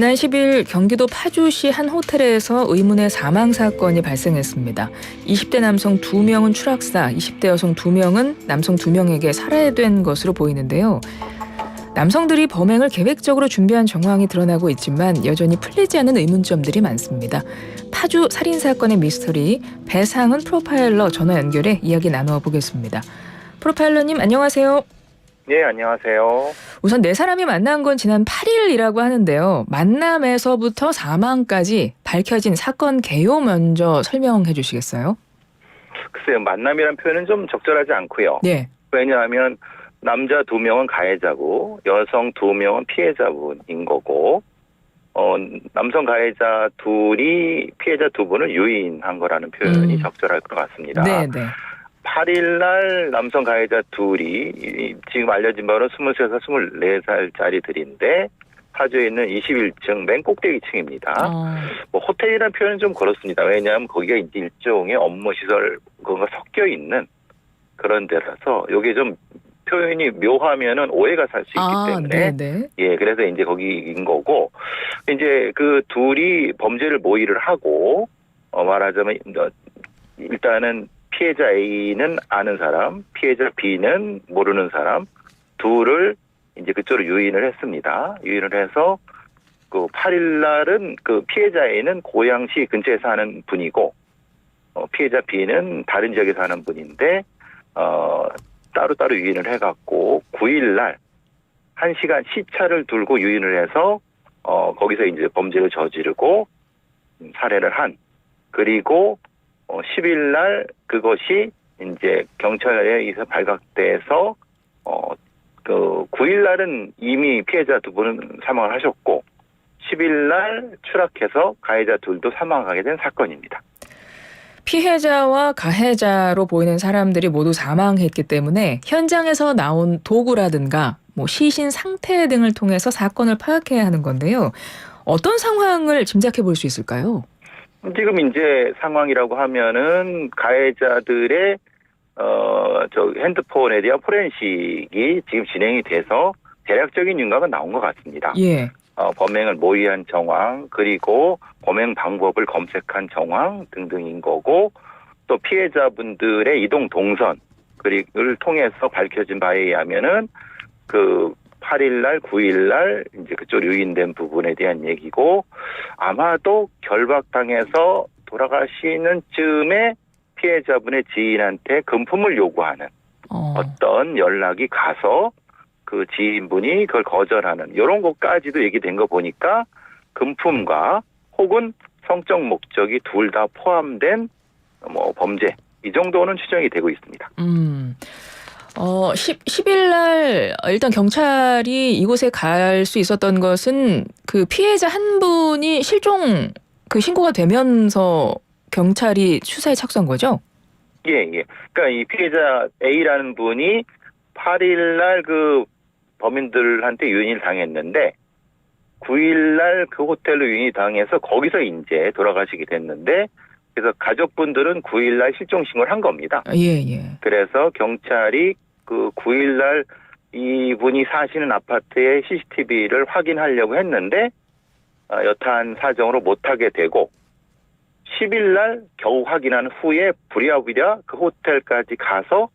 지난 10일 경기도 파주시 한 호텔에서 의문의 사망 사건이 발생했습니다. 20대 남성 2명은 추락사, 20대 여성 2명은 남성 2명에게 살해된 것으로 보이는데요. 남성들이 범행을 계획적으로 준비한 정황이 드러나고 있지만 여전히 풀리지 않는 의문점들이 많습니다. 파주 살인사건의 미스터리, 배상은 프로파일러 전화 연결해 이야기 나누어 보겠습니다. 프로파일러님 안녕하세요. 네, 안녕하세요. 우선 네 사람이 만난 건 지난 8일이라고 하는데요. 만남에서부터 사망까지 밝혀진 사건 개요 먼저 설명해 주시겠어요? 글쎄요, 만남이란 표현은 좀 적절하지 않고요. 네. 왜냐하면 남자 2명은 가해자고 여성 2명은 피해자분인 거고 남성 가해자 둘이 피해자 2분을 유인한 거라는 표현이 적절할 것 같습니다. 네, 네. 8일 날 남성 가해자 둘이 지금 알려진 바로 23살, 24살짜리들인데 파주에 있는 21층 맨 꼭대기층입니다. 뭐 호텔이라는 표현은 좀 그렇습니다. 왜냐하면 거기가 이제 일종의 업무 시설 그거 섞여 있는 그런 데라서 이게 좀 표현이 묘하면은 오해가 살 수 있기 때문에 네네. 예, 그래서 이제 거기인 거고 이제 그 둘이 범죄를 모의를 하고 말하자면 일단은 피해자 A는 아는 사람, 피해자 B는 모르는 사람 둘을 이제 그쪽으로 유인을 했습니다. 유인을 해서 그 8일 날은 그 피해자 A는 고양시 근처에 사는 분이고 피해자 B는 다른 지역에 사는 분인데 따로따로 유인을 해갖고 9일 날 1시간 시차를 두고 유인을 해서 거기서 이제 범죄를 저지르고 살해를 한 그리고 10일 날 그것이 이제 경찰에 의해서 발각돼서 그 9일 날은 이미 피해자 2분은 사망을 하셨고 10일 날 추락해서 가해자 둘도 사망하게 된 사건입니다. 피해자와 가해자로 보이는 사람들이 모두 사망했기 때문에 현장에서 나온 도구라든가 뭐 시신 상태 등을 통해서 사건을 파악해야 하는 건데요. 어떤 상황을 짐작해 볼 수 있을까요? 지금 이제 상황이라고 하면은 가해자들의 저 핸드폰에 대한 포렌식이 지금 진행이 돼서 대략적인 윤곽은 나온 것 같습니다. 예. 범행을 모의한 정황 그리고 범행 방법을 검색한 정황 등등인 거고 또 피해자분들의 이동 동선 그리고를 통해서 밝혀진 바에 의하면은 그 8일 날, 9일 날 이제 그쪽 유인된 부분에 대한 얘기고 아마도 결박당해서 돌아가시는 즈음에 피해자분의 지인한테 금품을 요구하는 어떤 연락이 가서 그 지인분이 그걸 거절하는 이런 것까지도 얘기된 거 보니까 금품과 혹은 성적 목적이 둘 다 포함된 뭐 범죄 이 정도는 추정이 되고 있습니다. 10일 날 일단 경찰이 이곳에 갈 수 있었던 것은 그 피해자 한 분이 실종 그 신고가 되면서 경찰이 수사에 착수한 거죠? 예. 그러니까 이 피해자 A라는 분이 8일 날 그 범인들한테 유인을 당했는데 9일 날 그 호텔로 유인이 당해서 거기서 이제 돌아가시게 됐는데 그래서 가족분들은 9일 날 실종 신고를 한 겁니다. 예. 그래서 경찰이 그 9일 날 이분이 사시는 아파트의 CCTV를 확인하려고 했는데 여타한 사정으로 못하게 되고 10일 날 겨우 확인한 후에 부랴부랴 그 호텔까지 가서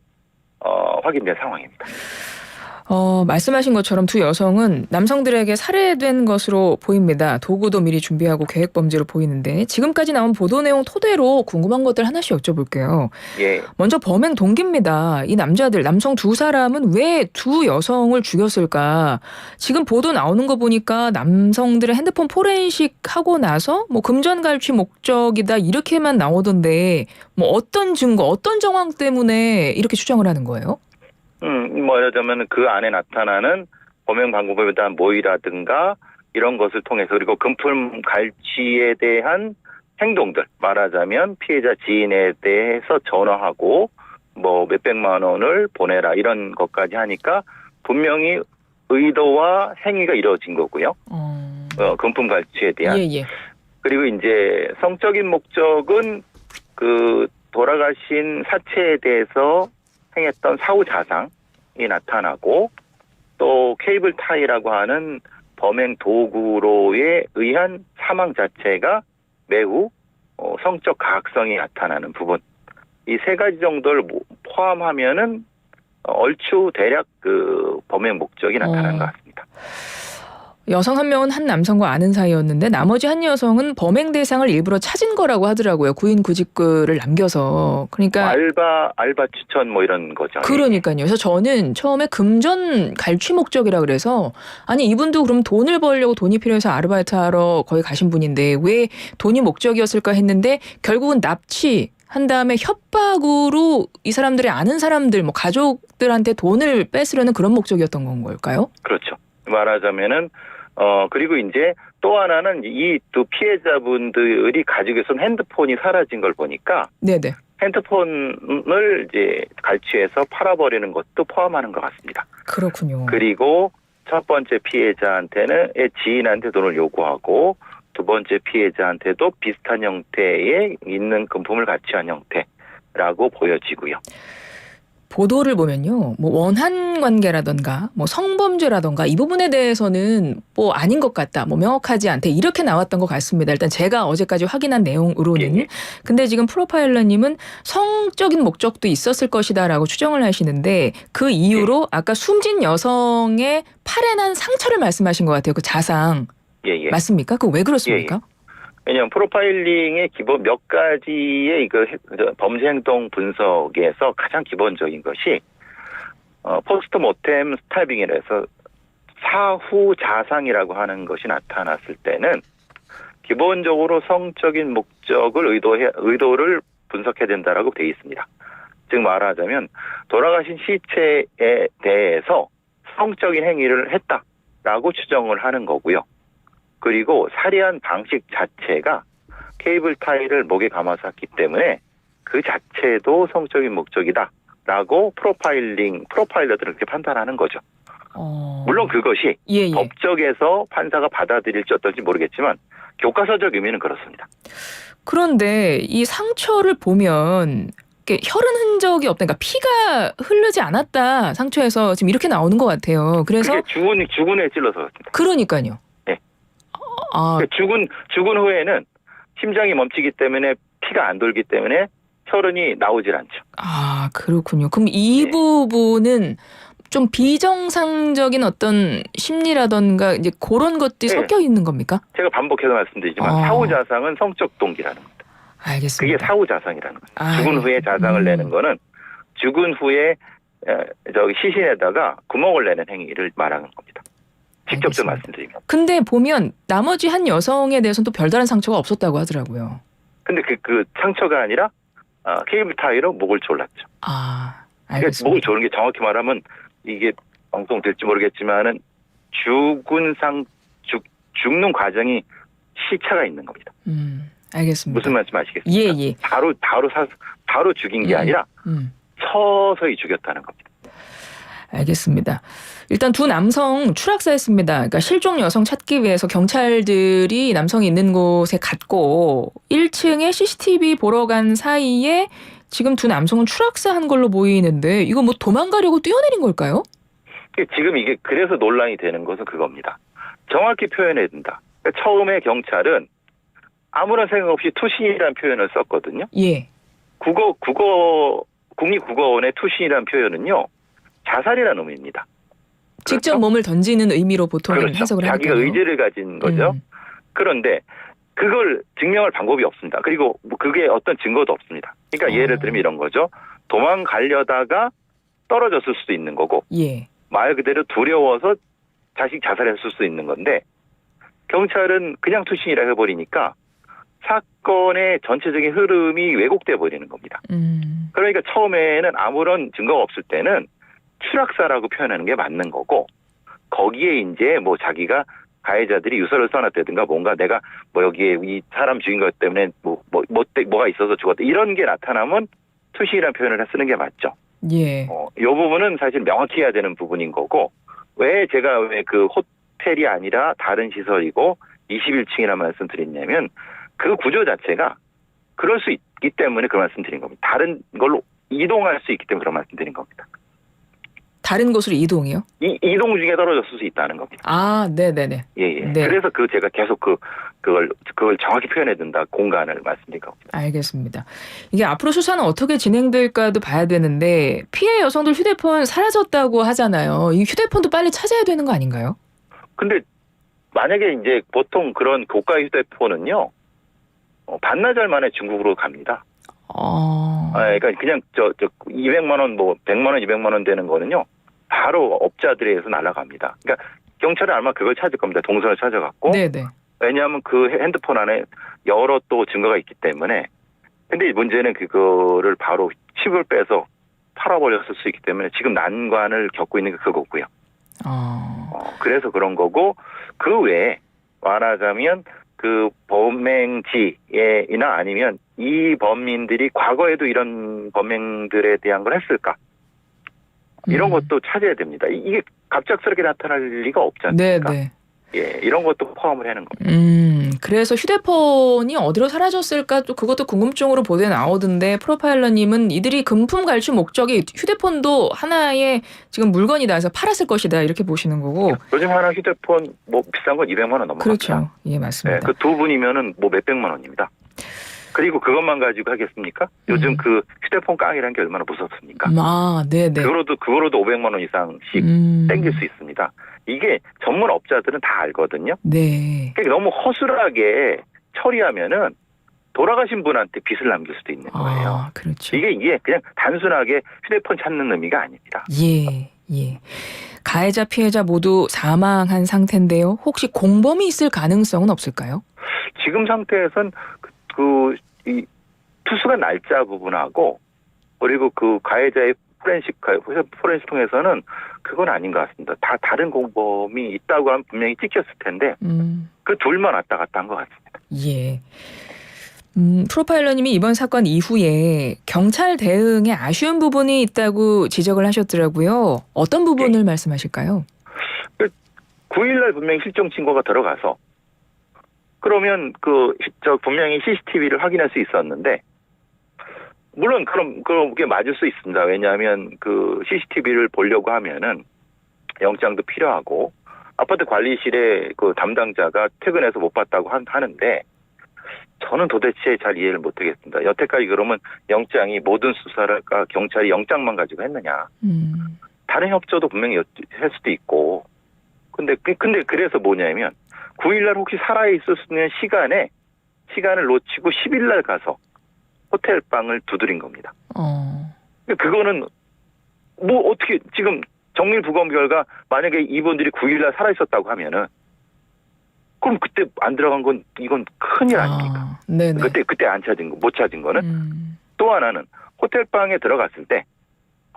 확인된 상황입니다. 말씀하신 것처럼 두 여성은 남성들에게 살해된 것으로 보입니다. 도구도 미리 준비하고 계획 범죄로 보이는데 지금까지 나온 보도 내용 토대로 궁금한 것들 하나씩 여쭤볼게요. 예. 먼저 범행 동기입니다. 이 남자들, 남성 두 사람은 왜 두 여성을 죽였을까? 지금 보도 나오는 거 보니까 남성들의 핸드폰 포렌식 하고 나서 뭐 금전 갈취 목적이다 이렇게만 나오던데 뭐 어떤 증거, 어떤 정황 때문에 이렇게 추정을 하는 거예요? 뭐 예를 들면 그 안에 나타나는 범행 방법에 대한 모의라든가 이런 것을 통해서 그리고 금품 갈취에 대한 행동들 말하자면 피해자 지인에 대해서 전화하고 뭐 몇백만 원을 보내라 이런 것까지 하니까 분명히 의도와 행위가 이루어진 거고요. 금품 갈취에 대한. 예. 그리고 이제 성적인 목적은 그 돌아가신 사체에 대해서 행했던 사후 자상이 나타나고 또 케이블 타이라고 하는 범행 도구로에 의한 사망 자체가 매우 성적 가학성이 나타나는 부분. 이 세 가지 정도를 포함하면은 얼추 대략 그 범행 목적이 나타나는 것 같습니다. 여성 한 명은 한 남성과 아는 사이였는데 나머지 한 여성은 범행 대상을 일부러 찾은 거라고 하더라고요. 구인 구직글을 남겨서. 그러니까 알바 추천 뭐 이런 거죠. 그러니까요. 그래서 저는 처음에 금전 갈취 목적이라 그래서 아니 이분도 그럼 돈을 벌려고 돈이 필요해서 아르바이트하러 거기 가신 분인데 왜 돈이 목적이었을까 했는데 결국은 납치 한 다음에 협박으로 이 사람들이 아는 사람들 뭐 가족들한테 돈을 뺏으려는 그런 목적이었던 건 걸까요? 그렇죠. 말하자면은 그리고 이제 또 하나는 이 두 피해자분들이 가지고 있었던 핸드폰이 사라진 걸 보니까 네네. 핸드폰을 이제 갈취해서 팔아버리는 것도 포함하는 것 같습니다. 그렇군요. 그리고 첫 번째 피해자한테는 지인한테 돈을 요구하고 두 번째 피해자한테도 비슷한 형태의 있는 금품을 갈취한 형태라고 보여지고요. 보도를 보면요, 뭐 원한 관계라던가, 뭐 성범죄라던가 이 부분에 대해서는 뭐 아닌 것 같다, 뭐 명확하지 않다 이렇게 나왔던 것 같습니다. 일단 제가 어제까지 확인한 내용으로는. 예. 근데 지금 프로파일러님은 성적인 목적도 있었을 것이다라고 추정을 하시는데 그 이유로 아까 숨진 여성의 팔에 난 상처를 말씀하신 것 같아요. 그 자상. 예. 맞습니까? 그 왜 그렇습니까? 왜냐하면 프로파일링의 기본 몇 가지의 범죄 행동 분석에서 가장 기본적인 것이 포스트 모템 스타빙이라 해서 사후 자상이라고 하는 것이 나타났을 때는 기본적으로 성적인 목적을 의도를 분석해야 된다라고 되어 있습니다. 즉 말하자면 돌아가신 시체에 대해서 성적인 행위를 했다라고 추정을 하는 거고요. 그리고 살해한 방식 자체가 케이블 타이를 목에 감아서 했기 때문에 그 자체도 성적인 목적이다라고 프로파일러들은 그렇게 판단하는 거죠. 물론 그것이 법적에서 판사가 받아들일지 어떨지 모르겠지만 교과서적 의미는 그렇습니다. 그런데 이 상처를 보면 혈흔 흔적이 없다. 그러니까 피가 흐르지 않았다. 상처에서 지금 이렇게 나오는 것 같아요. 그래서 그게 죽은 후에 찔러서 그렇습니다. 그러니까요. 네. 죽은 후에는 심장이 멈추기 때문에 피가 안 돌기 때문에 혈흔이 나오질 않죠. 아, 그렇군요. 그럼 이 부분은 좀 비정상적인 어떤 심리라던가 이제 그런 것들이 섞여 있는 겁니까? 제가 반복해서 말씀드리지만 사후 자상은 성적 동기라는 겁니다. 알겠습니다. 그게 사후 자상이라는 거죠. 죽은 후에 자상을 내는 거는 죽은 후에 시신에다가 구멍을 내는 행위를 말하는 겁니다. 직접적 말씀드리면. 근데 보면 나머지 한 여성에 대해서는 또 별다른 상처가 없었다고 하더라고요. 근데 그 상처가 아니라 케이블 타이로 목을 졸랐죠. 아, 알겠습니다. 그러니까 목을 조는 게 정확히 말하면 이게 방송될지 모르겠지만은 죽는 과정이 시차가 있는 겁니다. 알겠습니다. 무슨 말씀 아시겠습니까? 예. 바로 죽인 게 아니라 서서히 죽였다는 겁니다. 알겠습니다. 일단 두 남성 추락사했습니다. 그러니까 실종 여성 찾기 위해서 경찰들이 남성이 있는 곳에 갔고 1층에 CCTV 보러 간 사이에 지금 두 남성은 추락사한 걸로 보이는데 이거 뭐 도망가려고 뛰어내린 걸까요? 지금 이게 그래서 논란이 되는 것은 그겁니다. 정확히 표현해야 된다. 그러니까 처음에 경찰은 아무런 생각 없이 투신이라는 표현을 썼거든요. 예. 국립국어원의 투신이라는 표현은요. 자살이라는 의미입니다. 직접 그렇죠? 몸을 던지는 의미로 보통 해석을 하니까요. 자기가 의지를 가진 거죠. 그런데 그걸 증명할 방법이 없습니다. 그리고 그게 어떤 증거도 없습니다. 그러니까 예를 들면 이런 거죠. 도망가려다가 떨어졌을 수도 있는 거고 말 그대로 두려워서 자식 자살했을 수도 있는 건데 경찰은 그냥 투신이라 해버리니까 사건의 전체적인 흐름이 왜곡돼 버리는 겁니다. 그러니까 처음에는 아무런 증거가 없을 때는 추락사라고 표현하는 게 맞는 거고 거기에 이제 뭐 자기가 가해자들이 유서를 써놨다든가 뭔가 내가 뭐 여기에 이 사람 죽인 것 때문에 뭐가 있어서 죽었다 이런 게 나타나면 투신이라는 표현을 쓰는 게 맞죠. 이 부분은 사실 명확히 해야 되는 부분인 거고 왜 그 호텔이 아니라 다른 시설이고 21층이라는 말씀 드렸냐면 그 구조 자체가 그럴 수 있기 때문에 그 말씀 드린 겁니다. 다른 걸로 이동할 수 있기 때문에 그런 말씀 드린 겁니다. 다른 곳으로 이동이요? 이동 중에 떨어졌을 수 있다는 겁니다. 아, 네네네. 예. 네. 그래서 제가 계속 그걸 정확히 표현해야 된다. 공간을 말씀드린 겁니다. 알겠습니다. 이게 앞으로 수사는 어떻게 진행될까도 봐야 되는데 피해 여성들 휴대폰 사라졌다고 하잖아요. 이 휴대폰도 빨리 찾아야 되는 거 아닌가요? 근데 만약에 이제 보통 그런 고가 휴대폰은요, 반나절 만에 중국으로 갑니다. 그러니까 그냥 200만 원, 100만 원, 200만 원 되는 거는요, 바로 업자들에서 날아갑니다. 그러니까 경찰은 아마 그걸 찾을 겁니다. 동선을 찾아갖고. 네네. 왜냐하면 그 핸드폰 안에 여러 또 증거가 있기 때문에. 근데 문제는 그거를 바로 칩을 빼서 팔아버렸을 수 있기 때문에 지금 난관을 겪고 있는 게 그거고요. 그래서 그런 거고, 그 외에 말하자면 그 범행지에나 아니면 이 범인들이 과거에도 이런 범행들에 대한 걸 했을까? 이런 것도 찾아야 됩니다. 이게 갑작스럽게 나타날 리가 없지 않습니까? 네네. 예, 이런 것도 포함을 하는 겁니다. 그래서 휴대폰이 어디로 사라졌을까 또 그것도 궁금증으로 보도에 나오던데 프로파일러님은 이들이 금품 갈취 목적이 휴대폰도 하나의 지금 물건이다 해서 팔았을 것이다 이렇게 보시는 거고. 요즘 하나 휴대폰 비싼 건 200만 원 넘어갑니다. 그렇죠. 예, 맞습니다. 그 두 분이면은 몇백만 원입니다. 그리고 그것만 가지고 하겠습니까? 요즘 그 휴대폰 깡이라는 게 얼마나 무섭습니까? 네네. 그거로도 500만 원 이상씩 땡길 수 있습니다. 이게 전문 업자들은 다 알거든요. 네. 그러니까 너무 허술하게 처리하면은 돌아가신 분한테 빚을 남길 수도 있는 거예요. 그렇죠. 이게 그냥 단순하게 휴대폰 찾는 의미가 아닙니다. 예. 가해자 피해자 모두 사망한 상태인데요. 혹시 공범이 있을 가능성은 없을까요? 지금 상태에선 이 투수가 날짜 부분하고 그리고 그 가해자의 포렌식 통해서는 그건 아닌 것 같습니다. 다 다른 공범이 있다고 하면 분명히 찍혔을 텐데 그 둘만 왔다 갔다 한 것 같습니다. 예. 프로파일러님이 이번 사건 이후에 경찰 대응에 아쉬운 부분이 있다고 지적을 하셨더라고요. 어떤 부분을 말씀하실까요? 9일날 분명히 실종 신고가 들어가서 그러면 분명히 CCTV를 확인할 수 있었는데 물론 그게 맞을 수 있습니다. 왜냐하면 그 CCTV를 보려고 하면은 영장도 필요하고 아파트 관리실에 그 담당자가 퇴근해서 못 봤다고 하는데 저는 도대체 잘 이해를 못하겠습니다. 여태까지 그러면 영장이 모든 수사를 경찰이 영장만 가지고 했느냐? 다른 협조도 분명히 할 수도 있고. 근데 그래서 뭐냐면 9일날 혹시 살아있을 수 있는 시간을 놓치고 10일날 가서 호텔 방을 두드린 겁니다. 그거는 어떻게 지금 정밀 부검 결과 만약에 이분들이 9일날 살아있었다고 하면은 그럼 그때 안 들어간 건 이건 큰일 아닙니까? 네네. 그때 못 찾은 거는 또 하나는 호텔방에 들어갔을 때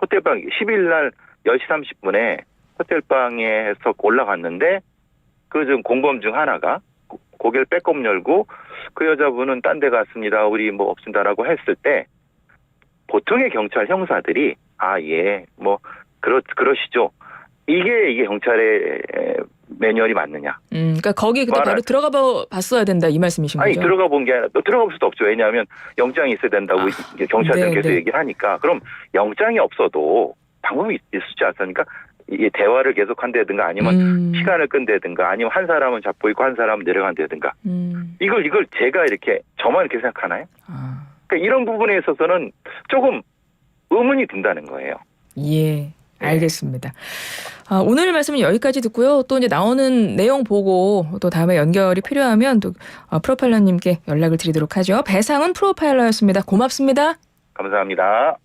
호텔방 10일날 10시 30분에 호텔방에서 올라갔는데 좀 공범 중 하나가 고개를 빼꼼 열고 그 여자분은 딴 데 갔습니다. 우리 없습니다라고 했을 때 보통의 경찰 형사들이 그러시죠. 이게 경찰의 매뉴얼이 맞느냐. 그러니까 거기 그때 바로 들어가 봤어야 된다 이 말씀이신 거죠? 들어가 본 게 아니라 들어가 볼 수도 없죠. 왜냐하면 영장이 있어야 된다고 경찰들은 계속 얘기를 하니까. 그럼 영장이 없어도 방법이 있지 않습니까? 이게 대화를 계속 한다든가 아니면 시간을 끈다든가 아니면 한 사람은 잡고 있고 한 사람은 내려간다든가. 이걸 제가 저만 이렇게 생각하나요? 그러니까 이런 부분에 있어서는 조금 의문이 든다는 거예요. 예. 알겠습니다. 오늘 말씀은 여기까지 듣고요. 또 이제 나오는 내용 보고 또 다음에 연결이 필요하면 또 프로파일러님께 연락을 드리도록 하죠. 배상훈 프로파일러였습니다. 고맙습니다. 감사합니다.